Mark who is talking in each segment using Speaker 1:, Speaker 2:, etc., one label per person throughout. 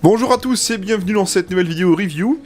Speaker 1: Bonjour à tous et bienvenue dans cette nouvelle vidéo review.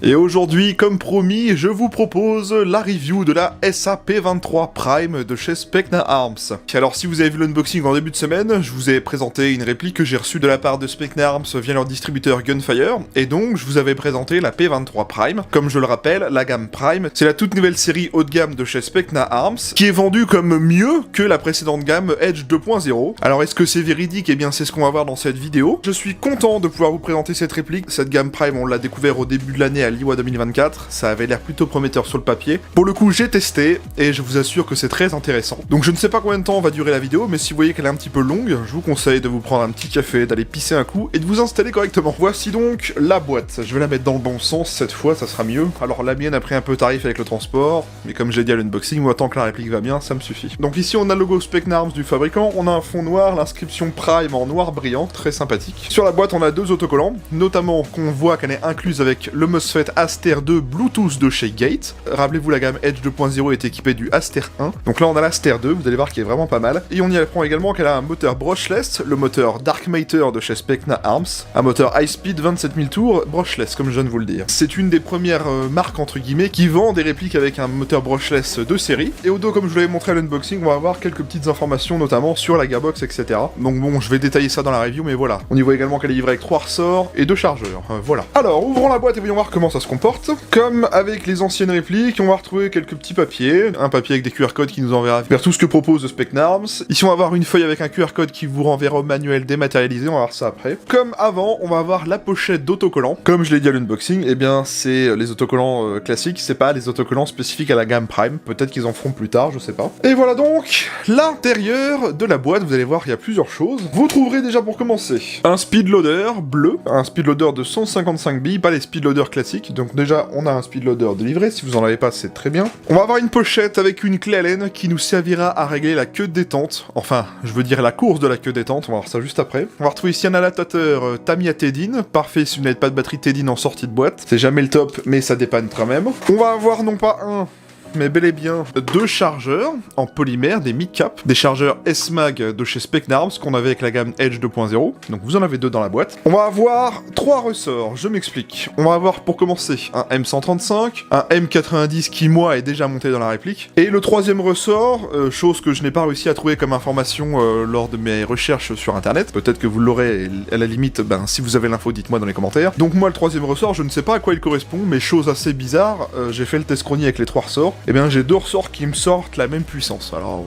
Speaker 1: Et aujourd'hui, comme promis, je vous propose la review de la SAP-23 Prime de chez Specna Arms. Alors si vous avez vu l'unboxing en début de semaine, je vous ai présenté une réplique que j'ai reçue de la part de Specna Arms via leur distributeur Gunfire, et donc je vous avais présenté la P23 Prime. Comme je le rappelle, la gamme Prime, c'est la toute nouvelle série haut de gamme de chez Specna Arms, qui est vendue comme mieux que la précédente gamme Edge 2.0. Alors est-ce que c'est véridique? Eh bien c'est ce qu'on va voir dans cette vidéo. Je suis content de pouvoir vous présenter cette réplique. Cette gamme Prime, on l'a découvert au début de l'année à l'IWA 2024, ça avait l'air plutôt prometteur sur le papier. Pour le coup, j'ai testé, et je vous assure que c'est très intéressant. Donc je ne sais pas combien de temps va durer la vidéo, mais si vous voyez qu'elle est un petit peu longue, je vous conseille de vous prendre un petit café, d'aller pisser un coup, et de vous installer correctement. Voici donc la boîte. Je vais la mettre dans le bon sens, cette fois, ça sera mieux. Alors la mienne a pris un peu tarif avec le transport, mais comme j'ai dit à l'unboxing, moi tant que la réplique va bien, ça me suffit. Donc ici on a le logo Specna Arms du fabricant, on a un fond noir, l'inscription Prime en noir brillant, très sympathique. Sur la boîte on a deux autocollants, notamment qu'on voit qu'elle est incluse avec le MOSFET Aster 2 Bluetooth de chez Gate. Rappelez-vous, la gamme Edge 2.0 est équipée du Aster 1. Donc là, on a l'Aster 2, vous allez voir qu'il est vraiment pas mal. Et on y apprend également qu'elle a un moteur brushless, le moteur Dark Matter de chez Specna Arms. Un moteur high speed 27 000 tours, brushless, comme je viens de vous le dire. C'est une des premières marques, entre guillemets, qui vend des répliques avec un moteur brushless de série. Et au dos, comme je vous l'avais montré à l'unboxing, on va avoir quelques petites informations, notamment sur la gearbox, etc. Donc bon, je vais détailler ça dans la review, mais voilà. On y voit également qu'elle est livrée avec 3 ressorts et 2 chargeurs. Voilà. Alors, ouvrons la boîte et voyons voir comment ça se comporte. Comme avec les anciennes répliques, on va retrouver quelques petits papiers. Un papier avec des QR codes qui nous enverra vers tout ce que propose Specna Arms. Ici, on va avoir une feuille avec un QR code qui vous renverra au manuel dématérialisé, on va voir ça après. Comme avant, on va avoir la pochette d'autocollants. Comme je l'ai dit à l'unboxing, eh bien, c'est les autocollants classiques, c'est pas les autocollants spécifiques à la gamme Prime. Peut-être qu'ils en feront plus tard, je sais pas. Et voilà donc l'intérieur de la boîte. Vous allez voir, il y a plusieurs choses. Vous trouverez déjà pour commencer un speed loader bleu, un speed loader de 155 billes, pas les speed loaders classiques. Donc déjà, on a un speed loader délivré, si vous en avez pas, c'est très bien. On va avoir une pochette avec une clé Allen qui nous servira à régler la queue de détente. Enfin, je veux dire la course de la queue de détente, on va voir ça juste après. On va retrouver ici un adaptateur Tamiya Tedin, parfait si vous n'avez pas de batterie Tedin en sortie de boîte. C'est jamais le top, mais ça dépanne quand même. On va avoir non pas un, mais bel et bien 2 chargeurs en polymère, des mid-cap, des chargeurs S-Mag de chez Specna Arms qu'on avait avec la gamme Edge 2.0, donc vous en avez 2 dans la boîte. On va avoir 3 ressorts, je m'explique. On va avoir pour commencer un M135, un M90 qui moi est déjà monté dans la réplique, et le troisième ressort, chose que je n'ai pas réussi à trouver comme information lors de mes recherches sur internet, peut-être que vous l'aurez, à la limite, si vous avez l'info dites-moi dans les commentaires. Donc moi le troisième ressort, je ne sais pas à quoi il correspond, mais chose assez bizarre, j'ai fait le test chronie avec les 3 ressorts, et bien j'ai 2 ressorts qui me sortent la même puissance, alors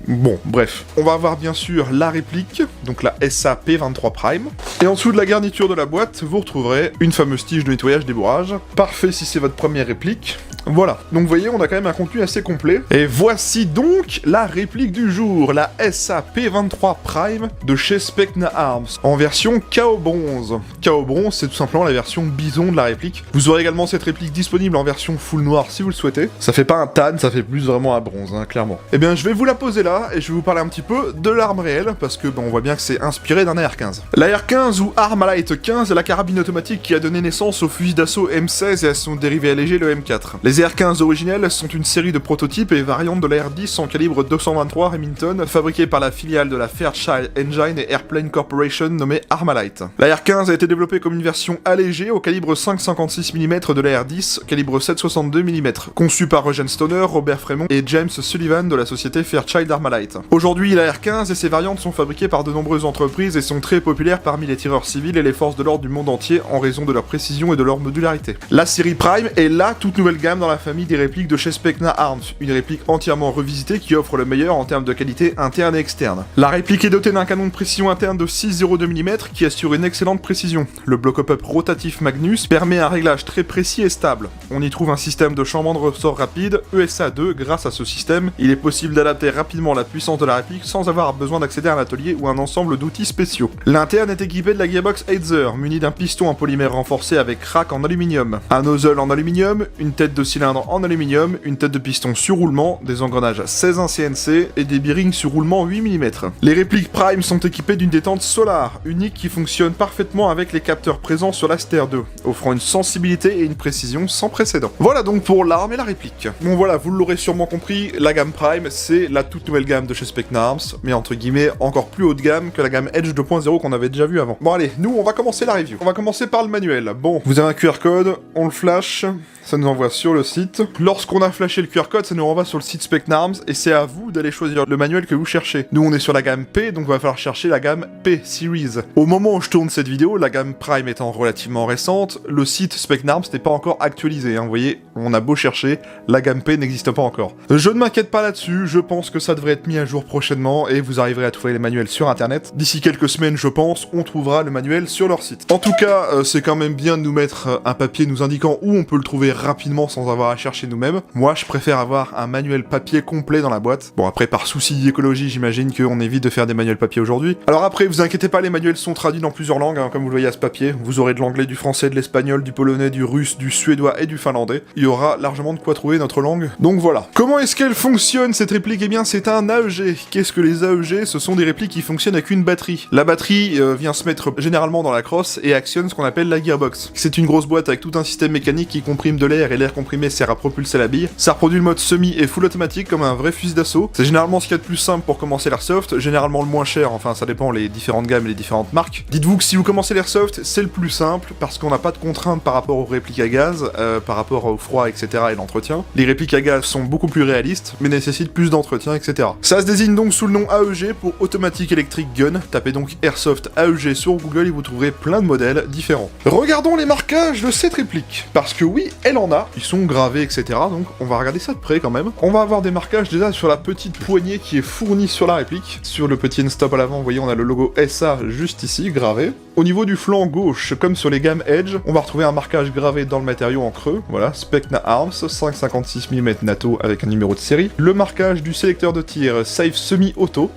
Speaker 1: bon, bref. On va avoir bien sûr la réplique, donc la SAP-23 Prime, et en dessous de la garniture de la boîte, vous retrouverez une fameuse tige de nettoyage débourrage, parfait si c'est votre première réplique. Voilà, donc vous voyez, on a quand même un contenu assez complet. Et voici donc la réplique du jour, la SAP-23 Prime de chez Specna Arms, en version KO Bronze. KO Bronze, c'est tout simplement la version bison de la réplique. Vous aurez également cette réplique disponible en version full noir si vous le souhaitez. Ça fait pas un tan, ça fait plus vraiment un bronze, hein, clairement. Et bien, je vais vous la poser là, et je vais vous parler un petit peu de l'arme réelle, parce que on voit bien que c'est inspiré d'un AR-15. La AR-15 ou Armalite 15 est la carabine automatique qui a donné naissance au fusil d'assaut M16 et à son dérivé allégé, le M4. Les AR-15 originelles sont une série de prototypes et variantes de la R10 en calibre 223 Remington, fabriquée par la filiale de la Fairchild Engine et Airplane Corporation nommée Armalite. La R15 a été développée comme une version allégée au calibre 5,56 mm de la R10, calibre 7,62 mm, conçue par Eugene Stoner, Robert Fremont et James Sullivan de la société Fairchild Armalite. Aujourd'hui, la R15 et ses variantes sont fabriquées par de nombreuses entreprises et sont très populaires parmi les tireurs civils et les forces de l'ordre du monde entier en raison de leur précision et de leur modularité. La série Prime est la toute nouvelle gamme dans la famille des répliques de chez Specna Arms, une réplique entièrement revisitée qui offre le meilleur en termes de qualité interne et externe. La réplique est dotée d'un canon de précision interne de 6,02 mm qui assure une excellente précision. Le bloc-up rotatif Magnus permet un réglage très précis et stable. On y trouve un système de changement de ressort rapide, ESA 2. Grâce à ce système, il est possible d'adapter rapidement la puissance de la réplique sans avoir besoin d'accéder à un atelier ou un ensemble d'outils spéciaux. L'interne est équipé de la gearbox Heizer, munie d'un piston en polymère renforcé avec rack en aluminium, un nozzle en aluminium, une tête de cylindre en aluminium, une tête de piston sur roulement, des engrenages 16 CNC et des bearings sur roulement 8 mm. Les répliques Prime sont équipées d'une détente Solar, unique qui fonctionne parfaitement avec les capteurs présents sur l'Aster 2, offrant une sensibilité et une précision sans précédent. Voilà donc pour l'arme et la réplique. Bon voilà, vous l'aurez sûrement compris, la gamme Prime, c'est la toute nouvelle gamme de chez Specna Arms, mais entre guillemets encore plus haut de gamme que la gamme Edge 2.0 qu'on avait déjà vu avant. Bon allez, nous on va commencer la review. On va commencer par le manuel. Bon, vous avez un QR code, on le flash, ça nous envoie sur le site. Lorsqu'on a flashé le QR code, ça nous renvoie sur le site Specna Arms, et c'est à vous d'aller choisir le manuel que vous cherchez. Nous on est sur la gamme P, donc il va falloir chercher la gamme P Series. Au moment où je tourne cette vidéo, la gamme Prime étant relativement récente, le site Specna Arms n'est pas encore actualisé, hein. Vous voyez, on a beau chercher, la gamme P n'existe pas encore. Je ne m'inquiète pas là-dessus, je pense que ça devrait être mis à jour prochainement, et vous arriverez à trouver les manuels sur internet. D'ici quelques semaines, je pense, on trouvera le manuel sur leur site. En tout cas, c'est quand même bien de nous mettre un papier nous indiquant où on peut le trouver rapidement sans avoir à chercher nous-mêmes. Moi, je préfère avoir un manuel papier complet dans la boîte. Bon, après, par souci d'écologie, j'imagine qu'on évite de faire des manuels papier aujourd'hui. Alors après, vous inquiétez pas, les manuels sont traduits dans plusieurs langues, hein, comme vous le voyez à ce papier. Vous aurez de l'anglais, du français, de l'espagnol, du polonais, du russe, du suédois et du finlandais. Il y aura largement de quoi trouver notre langue. Donc voilà. Comment est-ce qu'elle fonctionne, cette réplique? Eh bien, c'est un AEG. Qu'est-ce que les AEG? Ce sont des répliques qui fonctionnent avec une batterie. La batterie vient se mettre généralement dans la crosse et actionne ce qu'on appelle la gearbox. C'est une grosse boîte avec tout un système mécanique qui comprime de l'air, et l'air comprimé sert à propulser la bille. Ça reproduit le mode semi et full automatique comme un vrai fusil d'assaut. C'est généralement ce qu'il y a de plus simple pour commencer l'airsoft, généralement le moins cher, enfin ça dépend les différentes gammes et les différentes marques. Dites-vous que si vous commencez l'airsoft, c'est le plus simple parce qu'on n'a pas de contraintes par rapport aux répliques à gaz, par rapport au froid, etc. et l'entretien. Les répliques à gaz sont beaucoup plus réalistes, mais nécessitent plus d'entretien, etc. Ça se désigne donc sous le nom AEG pour Automatic Electric Gun. Tapez donc Airsoft AEG sur Google et vous trouverez plein de modèles différents. Regardons les marquages de cette réplique, parce que oui, elle en a, ils sont gravés, etc. Donc on va regarder ça de près quand même. On va avoir des marquages déjà sur la petite poignée qui est fournie sur la réplique. Sur le petit end-stop à l'avant, vous voyez, on a le logo SA juste ici, gravé. Au niveau du flanc gauche, comme sur les gammes Edge, on va retrouver un marquage gravé dans le matériau en creux. Voilà, Specna Arms, 5,56 mm NATO avec un numéro de série. Le marquage du sélecteur de tir Safe Semi-Auto,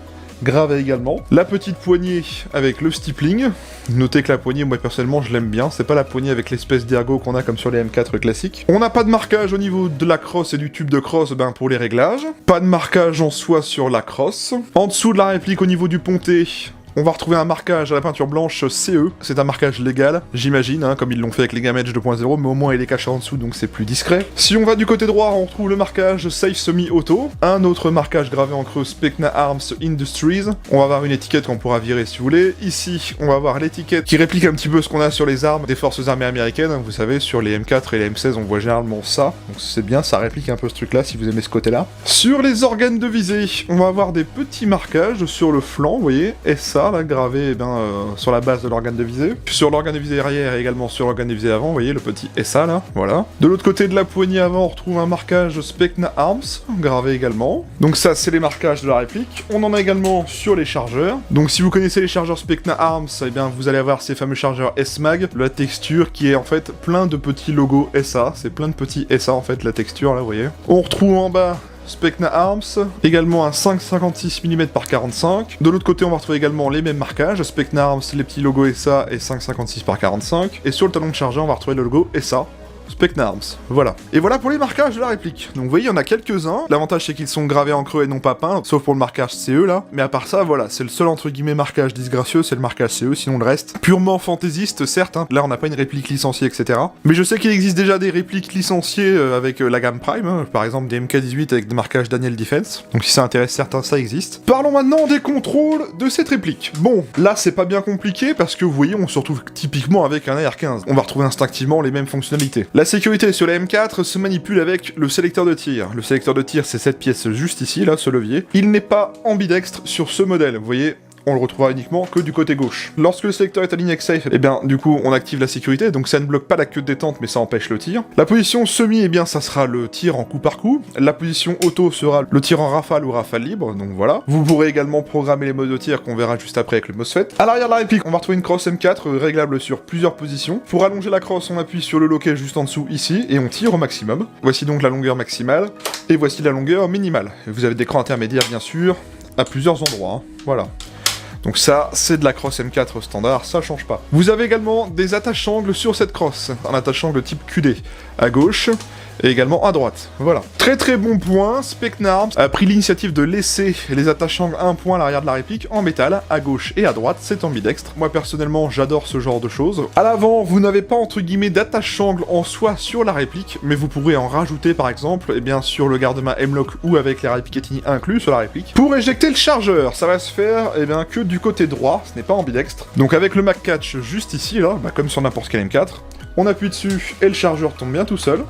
Speaker 1: gravé également. La petite poignée avec le stippling. Notez que la poignée, moi personnellement, je l'aime bien. C'est pas la poignée avec l'espèce d'ergot qu'on a comme sur les M4 classiques. On n'a pas de marquage au niveau de la crosse et du tube de crosse pour les réglages. Pas de marquage en soi sur la crosse. En dessous de la réplique, au niveau du ponté, on va retrouver un marquage à la peinture blanche CE, c'est un marquage légal, j'imagine, hein, comme ils l'ont fait avec les gammes Edge 2.0, mais au moins il est caché en dessous, donc c'est plus discret. Si on va du côté droit, on retrouve le marquage Safe Semi-Auto, un autre marquage gravé en creux Specna Arms Industries, on va avoir une étiquette qu'on pourra virer si vous voulez. Ici, on va avoir l'étiquette qui réplique un petit peu ce qu'on a sur les armes des forces armées américaines, vous savez, sur les M4 et les M16, on voit généralement ça, donc c'est bien, ça réplique un peu ce truc-là, si vous aimez ce côté-là. Sur les organes de visée, on va avoir des petits marquages sur le flanc, vous voyez, et ça, là, gravé sur la base de l'organe de visée. Sur l'organe de visée arrière et également sur l'organe de visée avant, vous voyez le petit SA là, voilà. De l'autre côté de la poignée avant, on retrouve un marquage Specna Arms, gravé également. Donc ça, c'est les marquages de la réplique. On en a également sur les chargeurs. Donc si vous connaissez les chargeurs Specna Arms, eh bien vous allez avoir ces fameux chargeurs S-Mag, la texture qui est en fait plein de petits logos SA, c'est plein de petits SA en fait, la texture là, vous voyez. On retrouve en bas Specna Arms, également un 5,56 mm par 45. De l'autre côté, on va retrouver également les mêmes marquages, Specna Arms, les petits logos SA et 5,56 par 45. Et sur le talon de chargeur, on va retrouver le logo SA. Specna Arms, voilà. Et voilà pour les marquages de la réplique. Donc vous voyez, il y en a quelques-uns. L'avantage c'est qu'ils sont gravés en creux et non pas peints, sauf pour le marquage CE là. Mais à part ça, voilà, c'est le seul entre guillemets marquage disgracieux, c'est le marquage CE, sinon le reste, purement fantaisiste certes, hein. Là on n'a pas une réplique licenciée, etc. Mais je sais qu'il existe déjà des répliques licenciées avec la gamme Prime, hein. Par exemple des MK18 avec des marquages Daniel Defense. Donc si ça intéresse certains, ça existe. Parlons maintenant des contrôles de cette réplique. Bon, là c'est pas bien compliqué parce que vous voyez, on se retrouve typiquement avec un AR-15. On va retrouver instinctivement les mêmes fonctionnalités. La sécurité sur la M4 se manipule avec le sélecteur de tir. Le sélecteur de tir, c'est cette pièce juste ici, là, ce levier. Il n'est pas ambidextre sur ce modèle, vous voyez. On le retrouvera uniquement que du côté gauche. Lorsque le sélecteur est aligné avec safe, eh bien du coup on active la sécurité, donc ça ne bloque pas la queue de détente mais ça empêche le tir. La position semi, eh bien ça sera le tir en coup par coup. La position auto sera le tir en rafale ou rafale libre, donc voilà. Vous pourrez également programmer les modes de tir qu'on verra juste après avec le MOSFET. À l'arrière de la réplique, on va retrouver une crosse M4 réglable sur plusieurs positions. Pour allonger la crosse, on appuie sur le loquet juste en dessous ici et on tire au maximum. Voici donc la longueur maximale et voici la longueur minimale. Vous avez des crans intermédiaires bien sûr, à plusieurs endroits, hein. Voilà. Donc ça, c'est de la crosse M4 standard, ça change pas. Vous avez également des attaches-angles sur cette crosse, un attache-angle type QD, à gauche, et également à droite. Voilà. Très très bon point, Specna Arms a pris l'initiative de laisser les attache-angles à un point à l'arrière de la réplique en métal, à gauche et à droite, c'est ambidextre. Moi personnellement, j'adore ce genre de choses. À l'avant, vous n'avez pas entre guillemets d'attache-angle en soi sur la réplique, mais vous pourrez en rajouter par exemple, et bien sur le garde-main M-Lock ou avec les rails Picatinny inclus sur la réplique. Pour éjecter le chargeur, ça va se faire bien que du côté droit, ce n'est pas ambidextre. Donc avec le Mag Catch juste ici, là, comme sur n'importe quel M4, on appuie dessus et le chargeur tombe bien tout seul.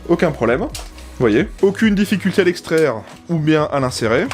Speaker 1: Aucun problème. Vous voyez, aucune difficulté à l'extraire ou bien à l'insérer.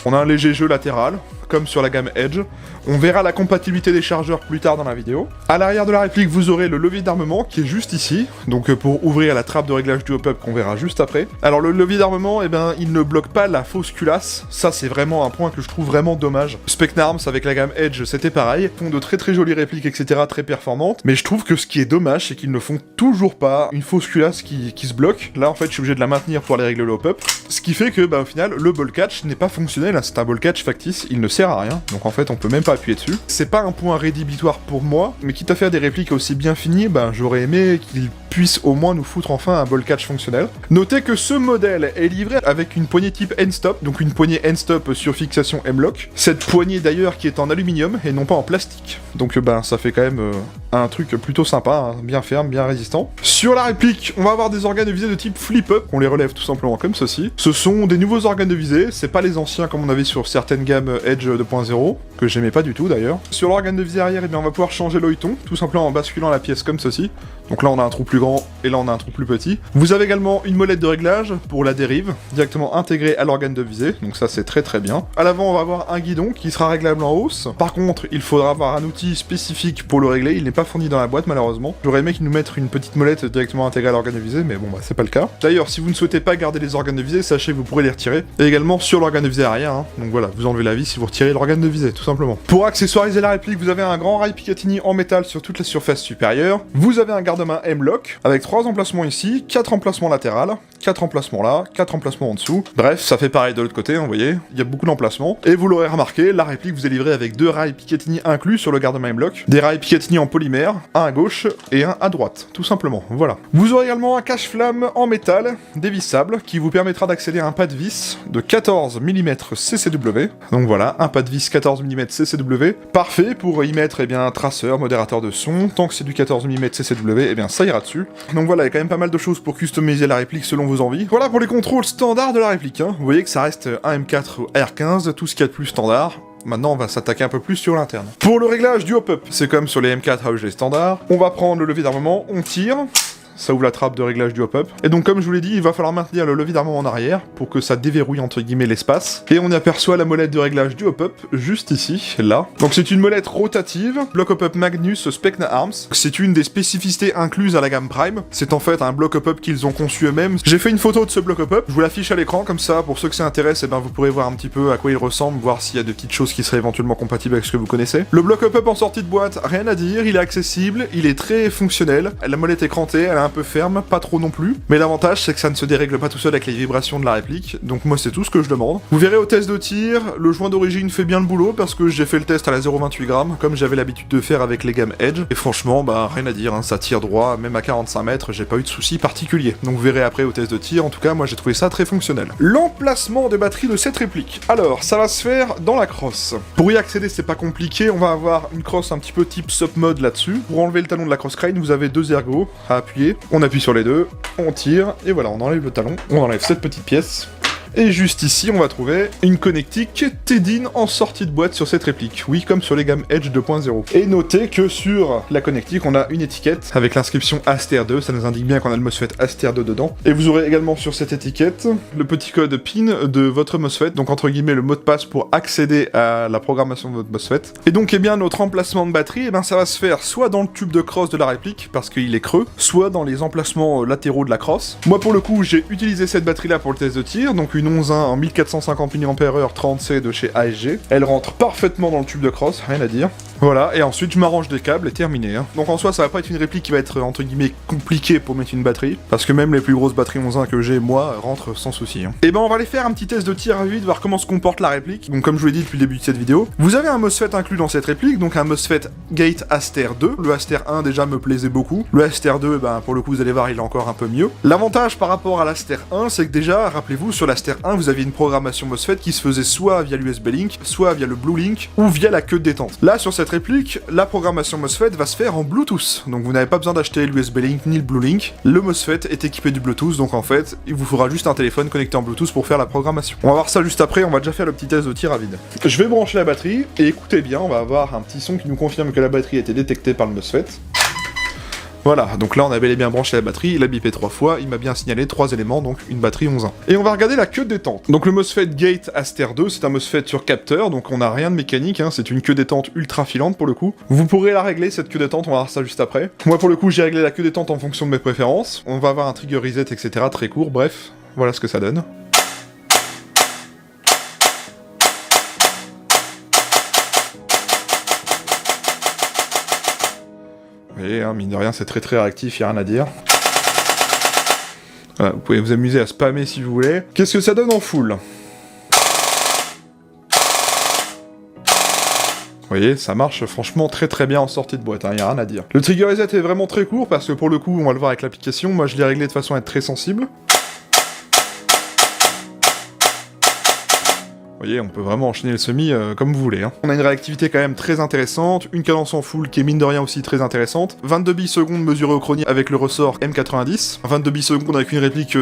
Speaker 1: On a un léger jeu latéral, comme sur la gamme Edge. On verra la compatibilité des chargeurs plus tard dans la vidéo. À l'arrière de la réplique, vous aurez le levier d'armement qui est juste ici, donc pour ouvrir la trappe de réglage du hop-up qu'on verra juste après. Alors le levier d'armement, eh ben, il ne bloque pas la fausse culasse. Ça, c'est vraiment un point que je trouve vraiment dommage. Specna Arms avec la gamme Edge, c'était pareil. Ils font de très très jolies répliques, etc., très performantes. Mais je trouve que ce qui est dommage, c'est qu'ils ne font toujours pas une fausse culasse qui se bloque. Là, en fait, je suis obligé de la maintenir pour aller régler le hop-up. Ce qui fait que, bah, au final, le ball catch n'est pas fonctionnel. C'est un ball catch factice, il ne sert à rien. Donc en fait, on peut même pas appuyer dessus. C'est pas un point rédhibitoire pour moi, mais quitte à faire des répliques aussi bien finies, ben j'aurais aimé qu'ils puissent au moins nous foutre enfin un ball catch fonctionnel. Notez que ce modèle est livré avec une poignée type N-Stop, donc une poignée N-Stop sur fixation M-Lock. Cette poignée d'ailleurs qui est en aluminium et non pas en plastique. Donc ben ça fait quand même un truc plutôt sympa, hein, bien ferme, bien résistant. Sur la réplique, on va avoir des organes de visée de type flip-up, on les relève tout simplement comme ceci. Ce sont des nouveaux organes de visée, c'est pas les anciens comme on avait sur certaines gammes Edge 2.0, que j'aimais pas du tout d'ailleurs. Sur l'organe de visée arrière, eh bien, on va pouvoir changer l'œilleton, tout simplement en basculant la pièce comme ceci. Donc là on a un trou plus grand et là on a un trou plus petit. Vous avez également une molette de réglage pour la dérive, directement intégrée à l'organe de visée, donc ça c'est très très bien. À l'avant on va avoir un guidon qui sera réglable en hausse. Par contre il faudra avoir un outil spécifique pour le régler, il n'est pas fourni dans la boîte malheureusement. J'aurais aimé qu'ils nous mettent une petite molette directement intégrée à l'organe de visée, mais bon bah c'est pas le cas. D'ailleurs si vous ne souhaitez pas garder les organes de visée, sachez que vous pourrez les retirer. Et également sur l'organe de visée arrière, hein. Donc voilà, vous enlevez la vis si vous retirez l'organe de visée, tout simplement. Pour accessoiriser la réplique, vous avez un grand rail Picatinny en métal sur toute la surface supérieure. Vous avez un garde-main M-Lock, avec 3 emplacements ici, 4 emplacements latérales, 4 emplacements là, 4 emplacements en dessous. Bref, ça fait pareil de l'autre côté, hein, vous voyez, il y a beaucoup d'emplacements. Et vous l'aurez remarqué, la réplique vous est livrée avec 2 rails Picatinny inclus sur le garde-main M-Lock, des rails Picatinny en polymère, un à gauche et un à droite, tout simplement, voilà. Vous aurez également un cache-flamme en métal, dévissable, qui vous permettra d'accéder à un pas de vis de 14 mm CCW. Donc voilà, un pas de vis 14 mm CCW, parfait pour y mettre, eh bien, un traceur, modérateur de son. Tant que c'est du 14 mm CCW, eh bien, ça ira dessus. Donc voilà, il y a quand même pas mal de choses pour customiser la réplique selon vos envies. Voilà pour les contrôles standards de la réplique, hein. Vous voyez que ça reste un M4 R15, tout ce qu'il y a de plus standard. Maintenant, on va s'attaquer un peu plus sur l'interne. Pour le réglage du hop-up, c'est comme sur les M4 AEG standard. On va prendre le levier d'armement, on tire. Ça ouvre la trappe de réglage du hop-up. Et donc comme je vous l'ai dit, il va falloir maintenir le levier d'armement en arrière pour que ça déverrouille entre guillemets l'espace. Et on y aperçoit la molette de réglage du hop-up juste ici, là. Donc c'est une molette rotative, bloc hop-up Magnus Specna Arms. C'est une des spécificités incluses à la gamme Prime. C'est en fait un bloc hop-up qu'ils ont conçu eux-mêmes. J'ai fait une photo de ce bloc hop-up, je vous l'affiche à l'écran comme ça, pour ceux que ça intéresse, et ben vous pourrez voir un petit peu à quoi il ressemble, voir s'il y a des petites choses qui seraient éventuellement compatibles avec ce que vous connaissez. Le bloc hop-up en sortie de boîte, rien à dire, il est accessible, il est très fonctionnel. La molette est crantée, elle est un peu ferme, pas trop non plus. Mais l'avantage, c'est que ça ne se dérègle pas tout seul avec les vibrations de la réplique. Donc moi, c'est tout ce que je demande. Vous verrez au test de tir, le joint d'origine fait bien le boulot parce que j'ai fait le test à la 0,28 grammes, comme j'avais l'habitude de faire avec les gammes Edge. Et franchement, bah rien à dire, hein, ça tire droit, même à 45 mètres, j'ai pas eu de soucis particuliers. Donc vous verrez après au test de tir, en tout cas, moi j'ai trouvé ça très fonctionnel. L'emplacement de batterie de cette réplique. Alors, ça va se faire dans la crosse. Pour y accéder, c'est pas compliqué, on va avoir une crosse un petit peu type SUP mode là-dessus. Pour enlever le talon de la cross crane, vous avez 2 ergots à appuyer. On appuie sur les deux, on tire, et voilà, on enlève le talon, on enlève cette petite pièce. Et juste ici, on va trouver une connectique Tedin en sortie de boîte sur cette réplique. Oui, comme sur les gammes Edge 2.0. Et notez que sur la connectique, on a une étiquette avec l'inscription ASTER2. Ça nous indique bien qu'on a le MOSFET ASTER2 dedans. Et vous aurez également sur cette étiquette le petit code PIN de votre MOSFET. Donc entre guillemets, le mot de passe pour accéder à la programmation de votre MOSFET. Et donc, eh bien, notre emplacement de batterie, eh bien, ça va se faire soit dans le tube de crosse de la réplique, parce qu'il est creux, soit dans les emplacements latéraux de la crosse. Moi, pour le coup, j'ai utilisé cette batterie-là pour le test de tir. Donc une 11.1 en 1450 mAh 30C de chez ASG. Elle rentre parfaitement dans le tube de crosse, rien à dire. Voilà, et ensuite je m'arrange des câbles et terminé. Hein. Donc en soi, ça va pas être une réplique qui va être entre guillemets compliquée pour mettre une batterie, parce que même les plus grosses batteries 11.1 que j'ai, moi, rentrent sans souci. Hein. Et ben on va aller faire un petit test de tir à vue, voir comment se comporte la réplique. Donc comme je vous l'ai dit depuis le début de cette vidéo, vous avez un MOSFET inclus dans cette réplique, donc un MOSFET Gate Aster 2. Le Aster 1 déjà me plaisait beaucoup. Le Aster 2, ben pour le coup vous allez voir, il est encore un peu mieux. L'avantage par rapport à l'Aster 1, c'est que déjà, rappelez-vous, sur l'Aster 1, vous aviez une programmation MOSFET qui se faisait soit via l'USB Link, soit via le Blue Link, ou via la queue de détente. Là, sur cette réplique, la programmation MOSFET va se faire en Bluetooth. Donc vous n'avez pas besoin d'acheter l'USB Link ni le Blue Link. Le MOSFET est équipé du Bluetooth, donc en fait, il vous faudra juste un téléphone connecté en Bluetooth pour faire la programmation. On va voir ça juste après, on va déjà faire le petit test de tir à vide. Je vais brancher la batterie, et écoutez bien, on va avoir un petit son qui nous confirme que la batterie a été détectée par le MOSFET. Voilà, donc là on a bel et bien branché la batterie, il a bipé 3 fois, il m'a bien signalé 3 éléments, donc une batterie 11.1. Et on va regarder la queue de détente. Donc le MOSFET Gate Aster 2, c'est un MOSFET sur capteur, donc on n'a rien de mécanique, hein, c'est une queue détente ultra filante pour le coup. Vous pourrez la régler cette queue détente, on va voir ça juste après. Moi pour le coup j'ai réglé la queue détente en fonction de mes préférences, on va avoir un trigger reset etc. très court, bref, voilà ce que ça donne. Vous voyez, hein, mine de rien, c'est très réactif, y a rien à dire. Voilà, vous pouvez vous amuser à spammer si vous voulez. Qu'est-ce que ça donne en full? Vous voyez, ça marche franchement très bien en sortie de boîte, hein, y a rien à dire. Le trigger reset est vraiment très court parce que pour le coup, on va le voir avec l'application, moi je l'ai réglé de façon à être très sensible. Vous voyez, on peut vraiment enchaîner le semi comme vous voulez. Hein. On a une réactivité quand même très intéressante, une cadence en full qui est mine de rien aussi très intéressante, 22 billes-secondes mesurées au chronie avec le ressort M90, 22 billes-secondes avec une réplique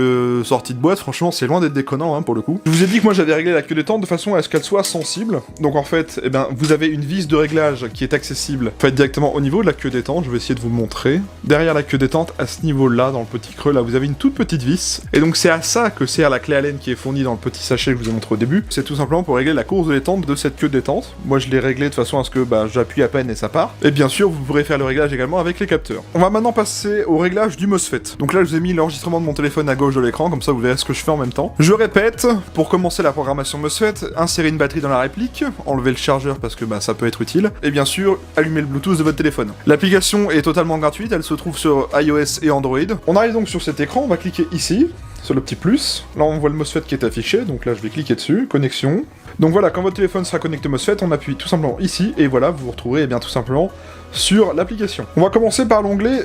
Speaker 1: sortie de boîte, franchement c'est loin d'être déconnant hein, pour le coup. Je vous ai dit que moi j'avais réglé la queue détente de façon à ce qu'elle soit sensible, donc en fait, eh ben, vous avez une vis de réglage qui est accessible, en fait directement au niveau de la queue détente, je vais essayer de vous montrer. Derrière la queue détente, à ce niveau-là, dans le petit creux là, vous avez une toute petite vis, et donc c'est à ça que sert la clé Allen qui est fournie dans le petit sachet que je vous ai montré au début, c'est tout simplement pour régler la course de détente de cette queue de détente. Moi je l'ai réglé de façon à ce que j'appuie à peine et ça part. Et bien sûr vous pourrez faire le réglage également avec les capteurs. On va maintenant passer au réglage du MOSFET. Donc là je vous ai mis l'enregistrement de mon téléphone à gauche de l'écran, comme ça vous verrez ce que je fais en même temps. Je répète, pour commencer la programmation MOSFET, insérez une batterie dans la réplique, enlevez le chargeur parce que ça peut être utile, et bien sûr allumez le Bluetooth de votre téléphone. L'application est totalement gratuite, elle se trouve sur iOS et Android. On arrive donc sur cet écran, on va cliquer ici, sur le petit plus. Là on voit le MOSFET qui est affiché, donc là je vais cliquer dessus, connexion. Donc voilà, quand votre téléphone sera connecté MOSFET, on appuie tout simplement ici, et voilà, vous vous retrouverez bien tout simplement sur l'application. On va commencer par l'onglet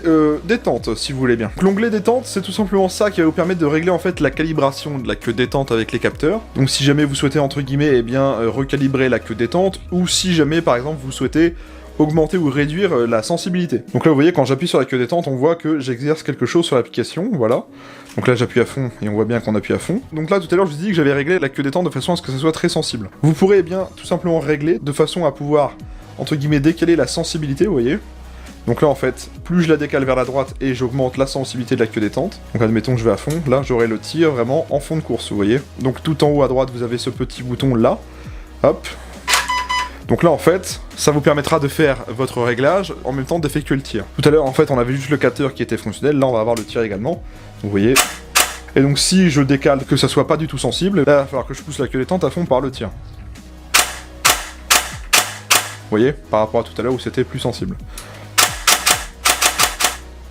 Speaker 1: détente, si vous voulez bien. L'onglet détente, c'est tout simplement ça qui va vous permettre de régler en fait la calibration de la queue détente avec les capteurs. Donc si jamais vous souhaitez entre guillemets, recalibrer la queue détente, ou si jamais par exemple vous souhaitez augmenter ou réduire la sensibilité. Donc là vous voyez quand j'appuie sur la queue détente on voit que j'exerce quelque chose sur l'application, voilà. Donc là j'appuie à fond et on voit bien qu'on appuie à fond. Donc là tout à l'heure je vous ai dit que j'avais réglé la queue détente de façon à ce que ça soit très sensible. Vous pourrez bien tout simplement régler de façon à pouvoir entre guillemets décaler la sensibilité, vous voyez. Donc là en fait, plus je la décale vers la droite et j'augmente la sensibilité de la queue détente. Donc admettons que je vais à fond, là j'aurai le tir vraiment en fond de course, vous voyez. Donc tout en haut à droite vous avez ce petit bouton là, hop. Donc là en fait, ça vous permettra de faire votre réglage en même temps d'effectuer le tir. Tout à l'heure en fait on avait juste le capteur qui était fonctionnel, là on va avoir le tir également, vous voyez. Et donc si je décale que ça soit pas du tout sensible, là il va falloir que je pousse la queue détente à fond par le tir. Vous voyez, par rapport à tout à l'heure où c'était plus sensible.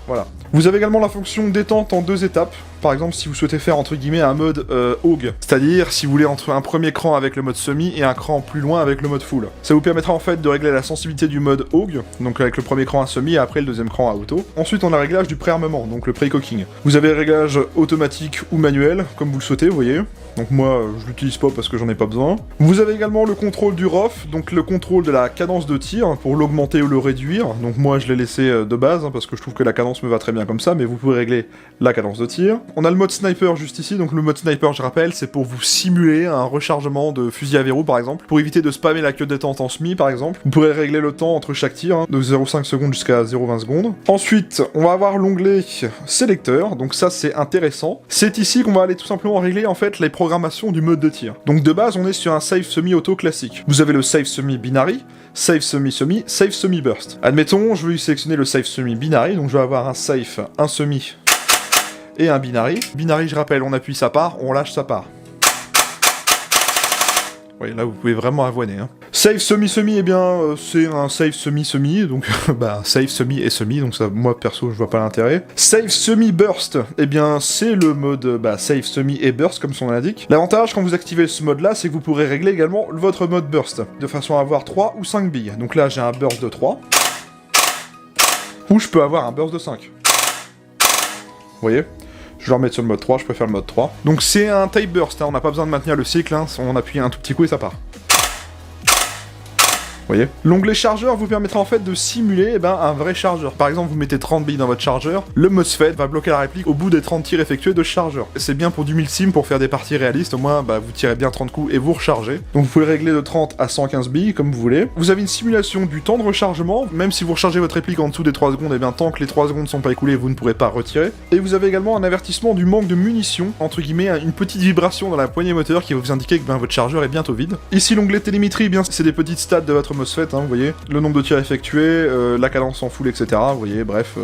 Speaker 1: Voilà. Vous avez également la fonction détente en 2 étapes. Par exemple, si vous souhaitez faire entre guillemets un mode AUG, c'est-à-dire si vous voulez entre un premier cran avec le mode semi et un cran plus loin avec le mode full. Ça vous permettra en fait de régler la sensibilité du mode AUG, donc avec le premier cran à semi et après le deuxième cran à auto. Ensuite, on a le réglage du préarmement, donc le pre-cocking. Vous avez le réglage automatique ou manuel, comme vous le souhaitez, vous voyez. Donc moi, je l'utilise pas parce que j'en ai pas besoin. Vous avez également le contrôle du ROF, donc le contrôle de la cadence de tir, pour l'augmenter ou le réduire. Donc moi, je l'ai laissé de base, parce que je trouve que la cadence me va très bien comme ça, mais vous pouvez régler la cadence de tir. On a le mode sniper juste ici, donc le mode sniper, je rappelle, c'est pour vous simuler un rechargement de fusil à verrou, par exemple, pour éviter de spammer la queue détente en semi, par exemple. Vous pourrez régler le temps entre chaque tir, de 0,5 secondes jusqu'à 0,20 secondes. Ensuite, on va avoir l'onglet sélecteur, donc ça, c'est intéressant. C'est ici qu'on va aller tout simplement régler, en fait, les programmations du mode de tir. Donc de base, on est sur un safe semi-auto classique. Vous avez le safe semi-binary, safe semi-semi, safe semi-burst. Admettons, je vais sélectionner le safe semi-binary, donc je vais avoir un safe, un semi et un binary. Binary, je rappelle, on appuie ça part, on lâche ça part. Oui, là vous pouvez vraiment avoiner. Hein. Save semi-semi, eh bien c'est un save semi-semi, donc bah save semi et semi, donc ça, moi perso je vois pas l'intérêt. Save semi-burst, eh bien c'est le mode save semi et burst comme son nom l'indique. L'avantage quand vous activez ce mode là, c'est que vous pourrez régler également votre mode burst, de façon à avoir 3 ou 5 billes. Donc là j'ai un burst de 3, ou je peux avoir un burst de 5. Vous voyez ? Je vais remettre sur le mode 3, je préfère le mode 3. Donc c'est un type burst, hein, on n'a pas besoin de maintenir le cycle, hein, on appuie un tout petit coup et ça part. Vous voyez ? L'onglet chargeur vous permettra en fait de simuler un vrai chargeur. Par exemple, vous mettez 30 billes dans votre chargeur, le MOSFET va bloquer la réplique au bout des 30 tirs effectués de chargeur. C'est bien pour du milsim, pour faire des parties réalistes, au moins vous tirez bien 30 coups et vous rechargez. Donc vous pouvez régler de 30 à 115 billes comme vous voulez. Vous avez une simulation du temps de rechargement, même si vous rechargez votre réplique en dessous des 3 secondes, et bien tant que les 3 secondes ne sont pas écoulées, vous ne pourrez pas retirer. Et vous avez également un avertissement du manque de munitions, entre guillemets, une petite vibration dans la poignée moteur qui va vous indiquer que votre chargeur est bientôt vide. Ici l'onglet télémétrie, c'est des petites stats de votre MOSFET, hein, vous voyez. Le nombre de tirs effectués, la cadence en full, etc. Vous voyez, bref,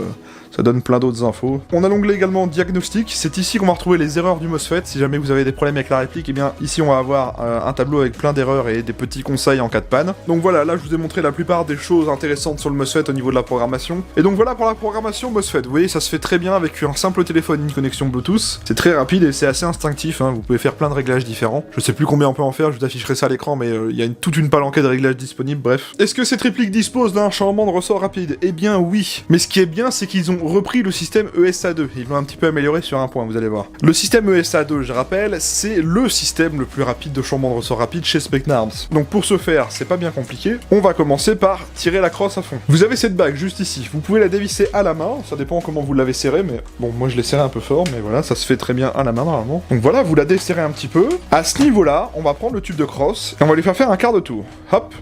Speaker 1: ça donne plein d'autres infos. On a l'onglet également diagnostic, c'est ici qu'on va retrouver les erreurs du MOSFET. Si jamais vous avez des problèmes avec la réplique, et bien ici on va avoir un tableau avec plein d'erreurs et des petits conseils en cas de panne. Donc voilà, là je vous ai montré la plupart des choses intéressantes sur le MOSFET au niveau de la programmation. Et donc voilà pour la programmation MOSFET. Vous voyez, ça se fait très bien avec un simple téléphone, une connexion Bluetooth. C'est très rapide et c'est assez instinctif, hein. Vous pouvez faire plein de réglages différents. Je sais plus combien on peut en faire, je vous afficherai ça à l'écran, mais il y a toute une palanquée de réglages disponibles, bref. Est-ce que cette réplique dispose d'un changement de ressort rapide ? Eh bien oui. Mais ce qui est bien, c'est qu'ils ont repris le système ESA2. Ils l'ont un petit peu amélioré sur un point, vous allez voir. Le système ESA2, je rappelle, c'est le système le plus rapide de changement de ressort rapide chez Specna Arms. Donc pour ce faire, c'est pas bien compliqué. On va commencer par tirer la crosse à fond. Vous avez cette bague juste ici. Vous pouvez la dévisser à la main. Ça dépend comment vous l'avez serrée, mais bon, moi je l'ai serrée un peu fort, mais voilà, ça se fait très bien à la main normalement. Donc voilà, vous la desserrez un petit peu. À ce niveau-là, on va prendre le tube de crosse et on va lui faire un quart de tour. Hop.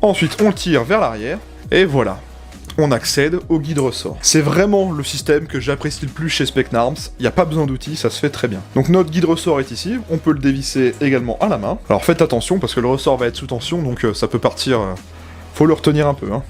Speaker 1: Ensuite, on le tire vers l'arrière. Et voilà, on accède au guide ressort. C'est vraiment le système que j'apprécie le plus chez Specna Arms. Il n'y a pas besoin d'outils, ça se fait très bien. Donc notre guide ressort est ici, on peut le dévisser également à la main. Alors faites attention parce que le ressort va être sous tension, donc ça peut partir... faut le retenir un peu, hein.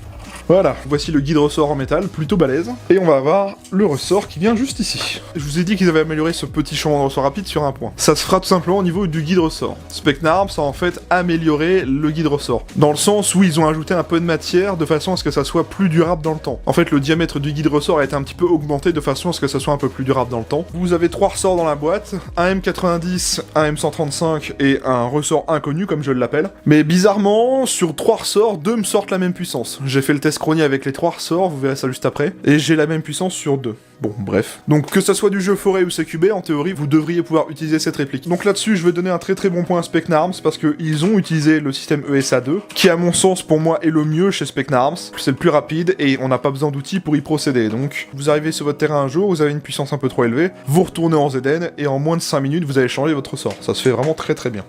Speaker 1: Voilà, voici le guide ressort en métal, plutôt balèze. Et on va avoir le ressort qui vient juste ici. Je vous ai dit qu'ils avaient amélioré ce petit changement de ressort rapide sur un point. Ça se fera tout simplement au niveau du guide ressort. Specna Arms a en fait amélioré le guide ressort. Dans le sens où ils ont ajouté un peu de matière de façon à ce que ça soit plus durable dans le temps. En fait, le diamètre du guide ressort a été un petit peu augmenté de façon à ce que ça soit un peu plus durable dans le temps. Vous avez 3 ressorts dans la boîte, un M90, un M135 et un ressort inconnu comme je l'appelle. Mais bizarrement, sur 3 ressorts, 2 me sortent la même puissance. J'ai fait le test chronique avec les 3 ressorts, vous verrez ça juste après, et j'ai la même puissance sur 2. Bon, bref. Donc que ça soit du jeu forêt ou CQB, en théorie, vous devriez pouvoir utiliser cette réplique. Donc là-dessus, je vais donner un très bon point à Specna Arms, parce qu'ils ont utilisé le système ESA2, qui à mon sens, pour moi, est le mieux chez Specna Arms. C'est le plus rapide, et on n'a pas besoin d'outils pour y procéder. Donc, vous arrivez sur votre terrain un jour, vous avez une puissance un peu trop élevée, vous retournez en ZN, et en moins de 5 minutes, vous allez changer votre sort. Ça se fait vraiment très bien.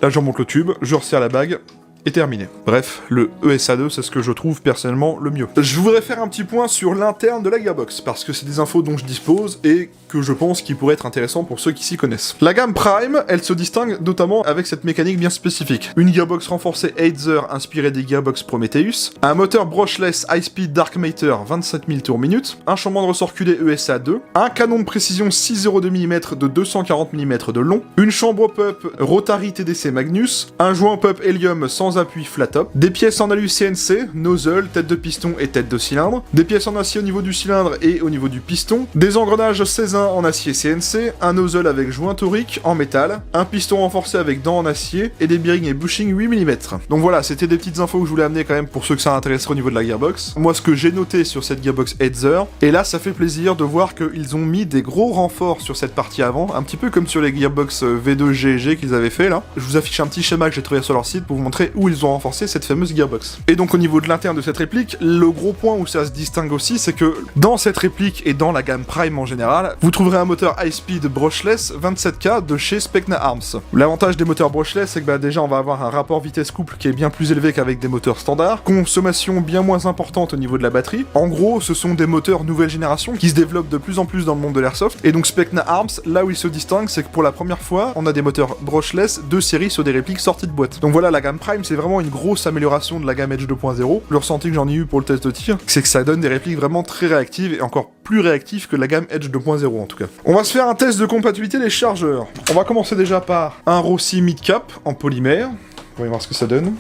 Speaker 1: Là, je remonte le tube, je resserre la bague, et terminé. Bref, le ESA2, c'est ce que je trouve personnellement le mieux. Je voudrais faire un petit point sur l'interne de la gearbox, parce que c'est des infos dont je dispose, et que je pense qu'il pourrait être intéressant pour ceux qui s'y connaissent. La gamme Prime, elle se distingue notamment avec cette mécanique bien spécifique. Une gearbox renforcée Aether inspirée des gearbox Prometheus, un moteur brushless high-speed Dark Matter 27 000 tours minute, un changement de ressort QD ESA2, un canon de précision 6,02 mm de 240 mm de long, une chambre pop Rotary TDC Magnus, un joint pop Helium sans appui flat top, des pièces en alu CNC, nozzle, tête de piston et tête de cylindre, des pièces en acier au niveau du cylindre et au niveau du piston, des engrenages Cézanne en acier CNC, un nozzle avec joint torique en métal, un piston renforcé avec dents en acier et des bearings et bushings 8 mm. Donc voilà, c'était des petites infos que je voulais amener quand même pour ceux que ça intéresserait au niveau de la gearbox. Moi, ce que j'ai noté sur cette gearbox Aether, et là ça fait plaisir de voir qu'ils ont mis des gros renforts sur cette partie avant, un petit peu comme sur les gearbox V2GG qu'ils avaient fait là. Je vous affiche un petit schéma que j'ai trouvé sur leur site pour vous montrer où ils ont renforcé cette fameuse gearbox. Et donc au niveau de l'interne de cette réplique, le gros point où ça se distingue aussi, c'est que dans cette réplique et dans la gamme Prime en général, vous trouverez un moteur high-speed brushless 27K de chez Specna Arms. L'avantage des moteurs brushless, c'est que déjà on va avoir un rapport vitesse-couple qui est bien plus élevé qu'avec des moteurs standards, consommation bien moins importante au niveau de la batterie. En gros, ce sont des moteurs nouvelle génération qui se développent de plus en plus dans le monde de l'airsoft, et donc Specna Arms, là où il se distingue, c'est que pour la première fois, on a des moteurs brushless de série sur des répliques sorties de boîte. Donc voilà, la gamme Prime c'est vraiment une grosse amélioration de la gamme Edge 2.0. Le ressenti que j'en ai eu pour le test de tir, c'est que ça donne des répliques vraiment très réactives et encore plus réactives que la gamme Edge 2.0 en tout cas. On va se faire un test de compatibilité des chargeurs. On va commencer déjà par un Rossi mid-cap en polymère. On va voir ce que ça donne.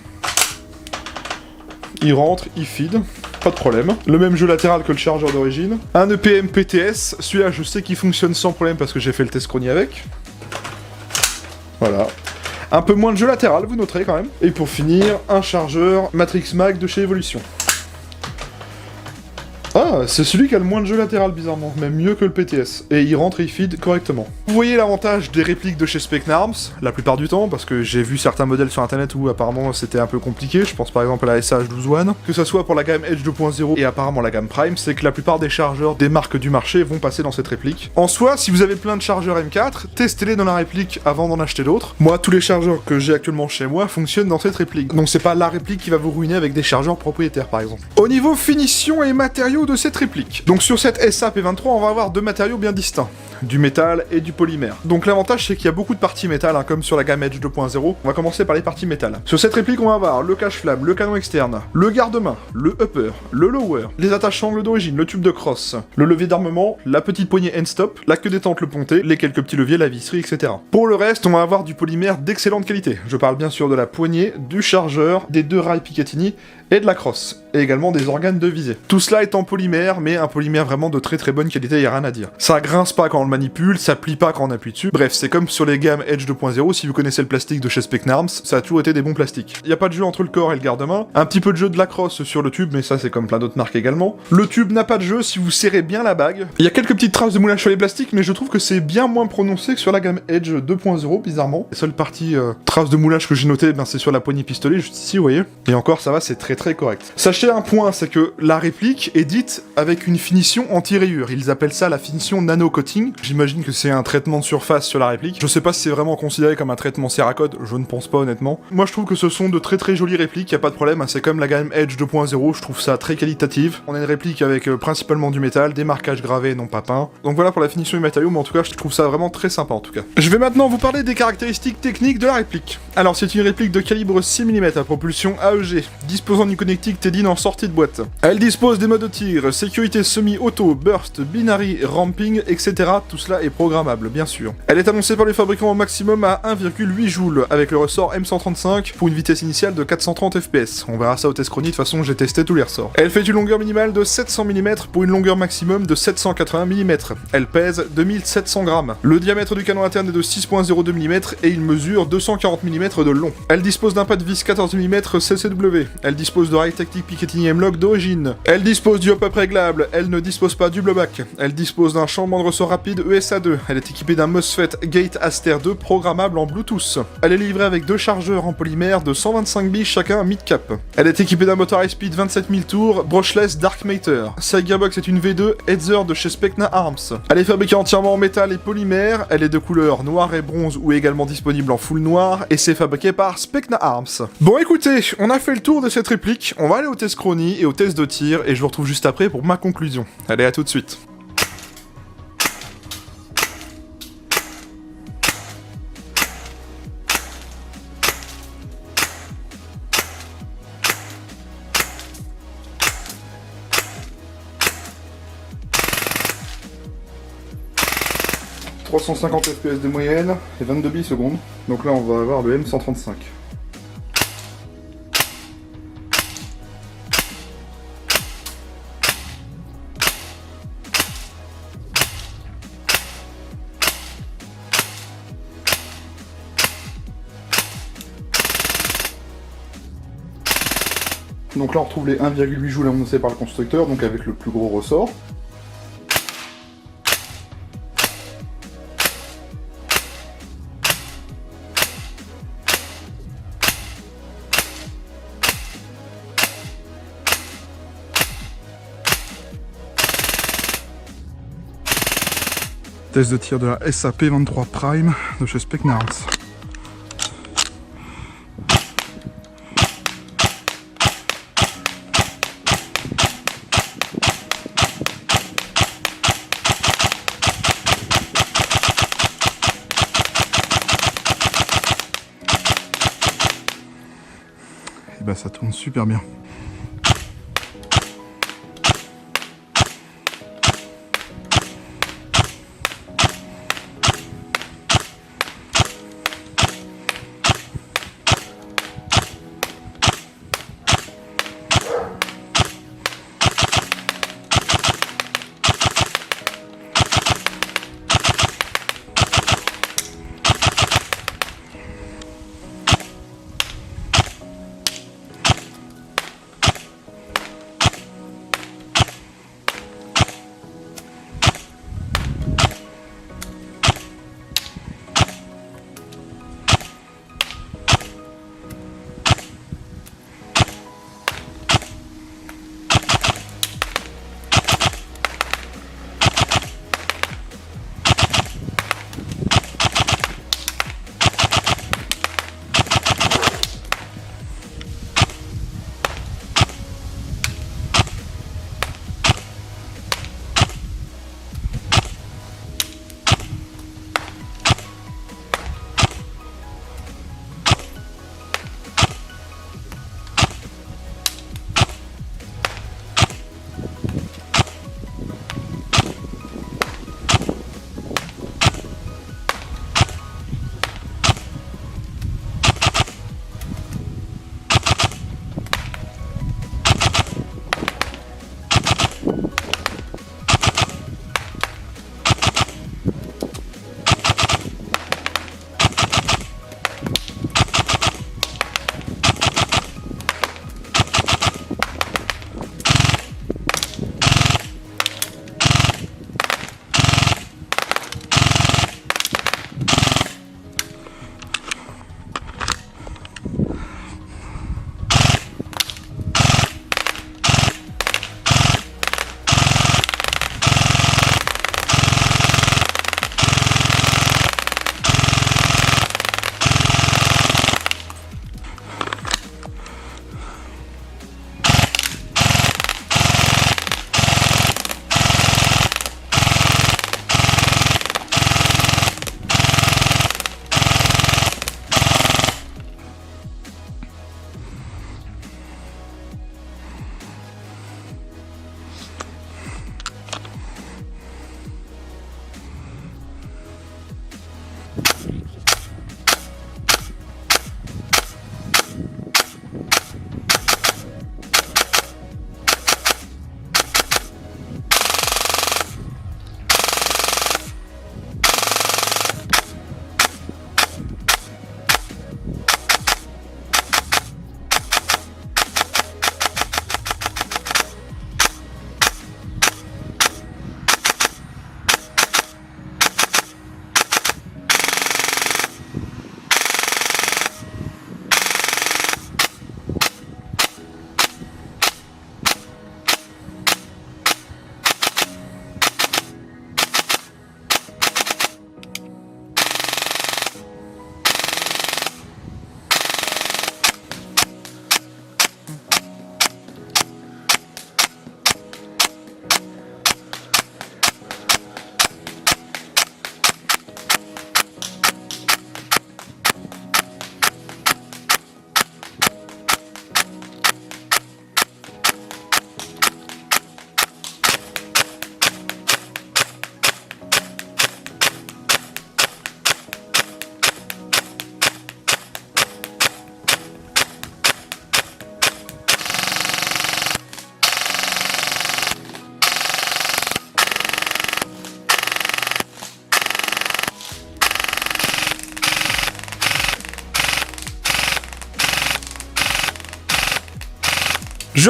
Speaker 1: Il rentre, il feed, pas de problème. Le même jeu latéral que le chargeur d'origine. Un EPM PTS, celui-là je sais qu'il fonctionne sans problème parce que j'ai fait le test chronie avec. Voilà. Un peu moins de jeu latéral, vous noterez quand même. Et pour finir, un chargeur Matrix Mag de chez Evolution. Ah, c'est celui qui a le moins de jeu latéral bizarrement, même mieux que le PTS. Et il rentre et il feed correctement. Vous voyez l'avantage des répliques de chez Specna Arms, la plupart du temps, parce que j'ai vu certains modèles sur internet où apparemment c'était un peu compliqué, je pense par exemple à la SH12 One, que ça soit pour la gamme Edge 2.0 et apparemment la gamme Prime, c'est que la plupart des chargeurs des marques du marché vont passer dans cette réplique. En soi, si vous avez plein de chargeurs M4, testez-les dans la réplique avant d'en acheter d'autres. Moi, tous les chargeurs que j'ai actuellement chez moi fonctionnent dans cette réplique. Donc c'est pas la réplique qui va vous ruiner avec des chargeurs propriétaires par exemple. Au niveau finition et matériaux de cette réplique. Donc sur cette SAP23, on va avoir deux matériaux bien distincts, du métal et du polymère. Donc l'avantage c'est qu'il y a beaucoup de parties métal, hein, comme sur la gamme Edge 2.0. On va commencer par les parties métal. Sur cette réplique, on va avoir le cache-flamme, le canon externe, le garde-main, le upper, le lower, les attaches-angles d'origine, le tube de crosse, le levier d'armement, la petite poignée end-stop, la queue détente, le ponté, les quelques petits leviers, la visserie, etc. Pour le reste, on va avoir du polymère d'excellente qualité. Je parle bien sûr de la poignée, du chargeur, des deux rails Picatinny et de la crosse, et également des organes de visée. Tout cela est en polymère, mais un polymère vraiment de très très bonne qualité, y a rien à dire. Ça grince pas quand on le manipule, ça plie pas quand on appuie dessus, bref, c'est comme sur les gammes Edge 2.0, si vous connaissez le plastique de chez Specna Arms, ça a toujours été des bons plastiques. Y a pas de jeu entre le corps et le garde-main, un petit peu de jeu de la crosse sur le tube, mais ça c'est comme plein d'autres marques également. Le tube n'a pas de jeu si vous serrez bien la bague. Il y a quelques petites traces de moulage sur les plastiques, mais je trouve que c'est bien moins prononcé que sur la gamme Edge 2.0, bizarrement. Les seules parties traces de moulage que j'ai notées, ben, c'est sur la poignée pistolet, juste ici, vous voyez. Et encore, ça va, c'est très très correct. Sachez un point, c'est que la réplique est dite avec une finition anti-rayure. Ils appellent ça la finition nano-coating. J'imagine que c'est un traitement de surface sur la réplique. Je sais pas si c'est vraiment considéré comme un traitement Cerakote, je ne pense pas honnêtement. Moi je trouve que ce sont de très très jolies répliques, y a pas de problème, hein, c'est comme la gamme Edge 2.0, je trouve ça très qualitative. On a une réplique avec principalement du métal, des marquages gravés non pas peints. Donc voilà pour la finition du matériau, mais en tout cas je trouve ça vraiment très sympa en tout cas. Je vais maintenant vous parler des caractéristiques techniques de la réplique. Alors c'est une réplique de calibre 6 mm à propulsion AEG, disposant d'une connectique TEDIN en sortie de boîte. Elle dispose des modes de tir, sécurité semi-auto, burst, binary, ramping, etc. Tout cela est programmable, bien sûr. Elle est annoncée par les fabricants au maximum à 1,8 joules, avec le ressort M135 pour une vitesse initiale de 430 fps. On verra ça au test chronie, de toute façon j'ai testé tous les ressorts. Elle fait une longueur minimale de 700 mm pour une longueur maximum de 780 mm. Elle pèse 2700 grammes. Le diamètre du canon interne est de 6,02 mm et il mesure 240 mm de long. Elle dispose d'un pas de vis 14 mm CCW. Elle dispose de rail tactique Picatinny M-Lock d'origine. Elle dispose du hop-up réglable. Elle ne dispose pas du blowback. Elle dispose d'un changement de ressort rapide ESA2. Elle est équipée d'un MOSFET Gate Aster 2 programmable en Bluetooth. Elle est livrée avec deux chargeurs en polymère de 125 billes chacun mid-cap. Elle est équipée d'un moteur high speed 27 000 tours brushless Dark Matter. Sa gearbox est une V2 Hetzer de chez Specna Arms. Elle est fabriquée entièrement en métal et polymère. Elle est de couleur noir et bronze ou également disponible en full noir et c'est fabriqué par Specna Arms. Bon écoutez, on a fait le tour de cette réplique. On va aller au test chronie et au test de tir et je vous retrouve juste après pour ma conclusion. Allez, à tout de suite. « 350 fps de moyenne et 22 billes secondes. Donc là on va avoir le M135. Donc là on retrouve les 1,8 joules annoncés par le constructeur, donc avec le plus gros ressort. Test de tir de la SAP23 Prime de chez Specna Arms.
Speaker 2: bah ça tourne super bien.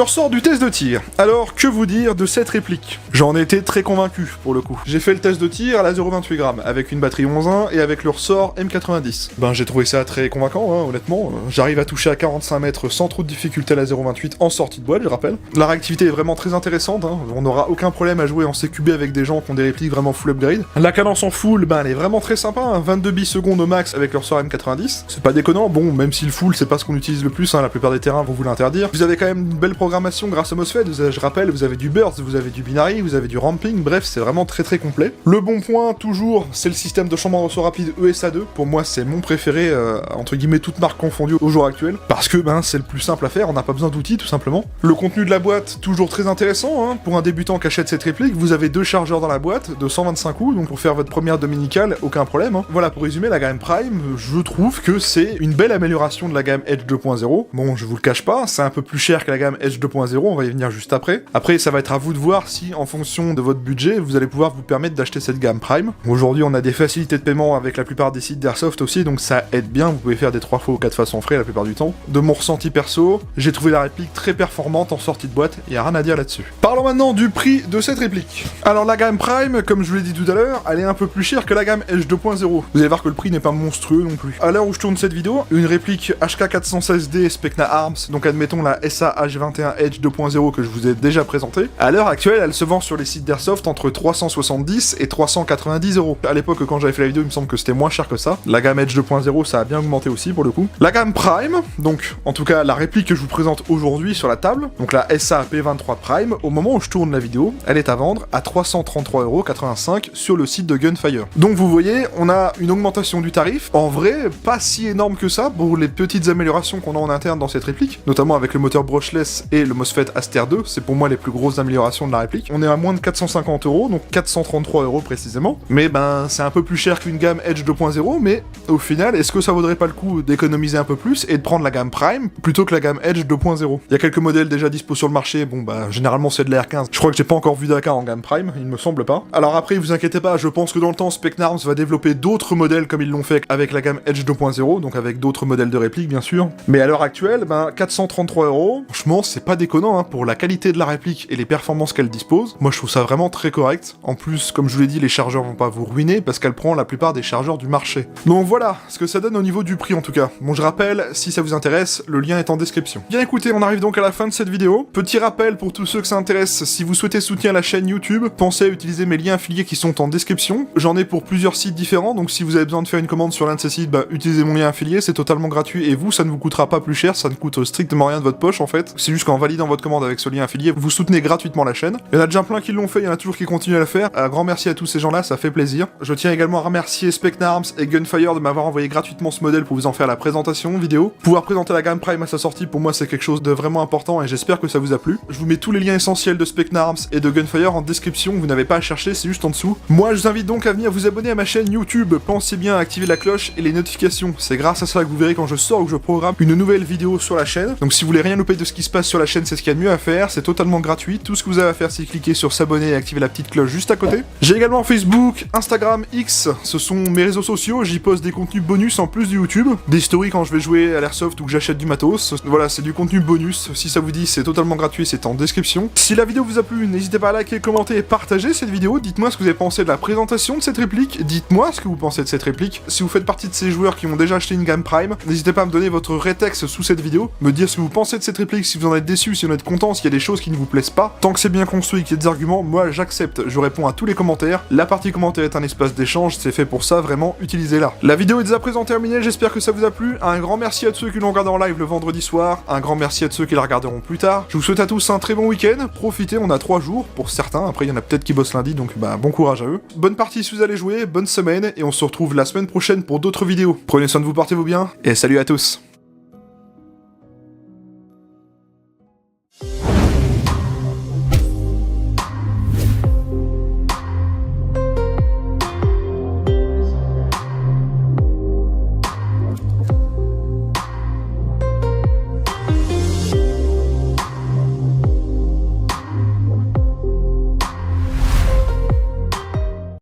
Speaker 1: Je ressors du test de tir. Alors, que vous dire de cette réplique? J'en étais très convaincu, pour le coup. J'ai fait le test de tir à la 0,28 grammes, avec une batterie 11.1 et avec le ressort M90. Ben, j'ai trouvé ça très convaincant, hein, honnêtement. J'arrive à toucher à 45 mètres sans trop de difficulté à la 0,28 en sortie de boîte, je rappelle. La réactivité est vraiment très intéressante, hein. On n'aura aucun problème à jouer en CQB avec des gens qui ont des répliques vraiment full upgrade. La cadence en full, ben, elle est vraiment très sympa, hein. 22 bisecondes au max avec le ressort M90. C'est pas déconnant, bon, même si le full, c'est pas ce qu'on utilise le plus, hein, la plupart des terrains vont vous l'interdire. Vous avez quand même une belle programmation grâce au MOSFET, je rappelle, vous avez du burst, vous avez du binary, vous avez du ramping, bref, c'est vraiment très très complet. Le bon point, toujours, c'est le système de chambre en ressort rapide ESA2. Pour moi, c'est mon préféré, entre guillemets, toutes marques confondues au jour actuel, parce que c'est le plus simple à faire, on n'a pas besoin d'outils, tout simplement. Le contenu de la boîte, toujours très intéressant, hein. Pour un débutant qui achète cette réplique, vous avez 2 chargeurs dans la boîte, de 125 watts, donc pour faire votre première dominicale, aucun problème, hein. Voilà, pour résumer, la gamme Prime, je trouve que c'est une belle amélioration de la gamme Edge 2.0. Bon, je vous le cache pas, c'est un peu plus cher que la gamme Edge 2.0, on va y venir juste après. Après, ça va être à vous de voir si, en fonction de votre budget, vous allez pouvoir vous permettre d'acheter cette gamme Prime. Aujourd'hui, on a des facilités de paiement avec la plupart des sites d'Airsoft aussi, donc ça aide bien, vous pouvez faire des 3 fois ou 4 fois sans frais la plupart du temps. De mon ressenti perso, j'ai trouvé la réplique très performante en sortie de boîte, y a rien à dire là-dessus. Parlons maintenant du prix de cette réplique. Alors la gamme Prime, comme je vous l'ai dit tout à l'heure, elle est un peu plus chère que la gamme Edge 2.0. Vous allez voir que le prix n'est pas monstrueux non plus. À l'heure où je tourne cette vidéo, une réplique HK416D Specna Arms, donc admettons la SA H21 Edge 2.0 que je vous ai déjà présentée, à l'heure actuelle, elle se vend sur les sites d'Airsoft entre 370 et 390 €. À l'époque, quand j'avais fait la vidéo, il me semble que c'était moins cher que ça. La gamme Edge 2.0, ça a bien augmenté aussi pour le coup. La gamme Prime, donc en tout cas la réplique que je vous présente aujourd'hui sur la table, donc la SA P23 Prime, au moment où je tourne la vidéo, elle est à vendre à 333,85 € sur le site de Gunfire. Donc vous voyez, on a une augmentation du tarif, en vrai, pas si énorme que ça pour les petites améliorations qu'on a en interne dans cette réplique, notamment avec le moteur brushless et le MOSFET Aster 2, c'est pour moi les plus grosses améliorations de la réplique. On est à moins de 450 €, donc 433 € précisément, mais c'est un peu plus cher qu'une gamme Edge 2.0, mais au final, est-ce que ça vaudrait pas le coup d'économiser un peu plus et de prendre la gamme Prime plutôt que la gamme Edge 2.0? Il y a quelques modèles déjà dispo sur le marché, généralement c'est de la R15. Je crois que j'ai pas encore vu d'AK en gamme Prime, il me semble pas. Alors après, vous inquiétez pas, je pense que dans le temps, Specna Arms va développer d'autres modèles comme ils l'ont fait avec la gamme Edge 2.0, donc avec d'autres modèles de réplique bien sûr. Mais à l'heure actuelle, 433 €, franchement c'est pas déconnant hein, pour la qualité de la réplique et les performances qu'elle dispose. Moi je trouve ça vraiment très correct. En plus, comme je vous l'ai dit, les chargeurs vont pas vous ruiner parce qu'elle prend la plupart des chargeurs du marché. Donc voilà ce que ça donne au niveau du prix en tout cas. Bon, je rappelle, si ça vous intéresse, le lien est en description. Bien écoutez, on arrive donc à la fin de cette vidéo. Petit rappel pour tous ceux que ça intéresse, si vous souhaitez soutenir la chaîne YouTube, pensez à utiliser mes liens affiliés qui sont en description. J'en ai pour plusieurs sites différents, donc si vous avez besoin de faire une commande sur l'un de ces sites, utilisez mon lien affilié, c'est totalement gratuit et vous, ça ne vous coûtera pas plus cher, ça ne coûte strictement rien de votre poche en fait. C'est juste qu'en validant votre commande avec ce lien affilié, vous soutenez gratuitement la chaîne. Il y en a déjà plein qui l'ont fait, il y en a toujours qui continuent à le faire. Un grand merci à tous ces gens-là, ça fait plaisir. Je tiens également à remercier Specna Arms et Gunfire de m'avoir envoyé gratuitement ce modèle pour vous en faire la présentation vidéo. Pouvoir présenter la gamme Prime à sa sortie, pour moi c'est quelque chose de vraiment important et j'espère que ça vous a plu. Je vous mets tous les liens essentiels de Specna Arms et de Gunfire en description, vous n'avez pas à chercher, c'est juste en dessous. Moi je vous invite donc à venir vous abonner à ma chaîne YouTube, pensez bien à activer la cloche et les notifications, c'est grâce à ça que vous verrez quand je sors ou que je programme une nouvelle vidéo sur la chaîne. Donc si vous voulez rien louper de ce qui se passe sur la chaîne, c'est ce qu'il y a de mieux à faire, c'est totalement gratuit, tout ce que vous avez à faire c'est cliquer sur s'abonner et activer la petite cloche juste à côté. J'ai également Facebook, Instagram, X, ce sont mes réseaux sociaux, j'y poste des contenus bonus en plus de YouTube, des stories quand je vais jouer à l'airsoft ou que j'achète du matos, voilà c'est du contenu bonus, si ça vous dit c'est totalement gratuit, c'est en description. Si la vidéo vous a plu, n'hésitez pas à liker, commenter et partager cette vidéo, dites-moi ce que vous avez pensé de la présentation de cette réplique, dites-moi ce que vous pensez de cette réplique, si vous faites partie de ces joueurs qui ont déjà acheté une gamme Prime, n'hésitez pas à me donner votre rétex sous cette vidéo, me dire ce que vous pensez de cette réplique, si vous en êtes déçu, si vous en êtes content, s'il y a des choses qui ne vous plaisent pas, tant que c'est bien construit et qu'il y a des arguments, moi j'accepte, je réponds à tous les commentaires, la partie commentaire est un espace d'échange, c'est fait pour ça, vraiment, utilisez-la. La vidéo est dès à présent terminée, j'espère que ça vous a plu, un grand merci à tous ceux qui l'ont regardé en live le vendredi soir, un grand merci à tous ceux qui la regarderont plus tard, je vous souhaite à tous un très bon week-end, profitez, on a 3 jours, pour certains, après il y en a peut-être qui bossent lundi, donc bon courage à eux. Bonne partie si vous allez jouer, bonne semaine, et on se retrouve la semaine prochaine pour d'autres vidéos. Prenez soin de vous, portez-vous bien, et salut à tous.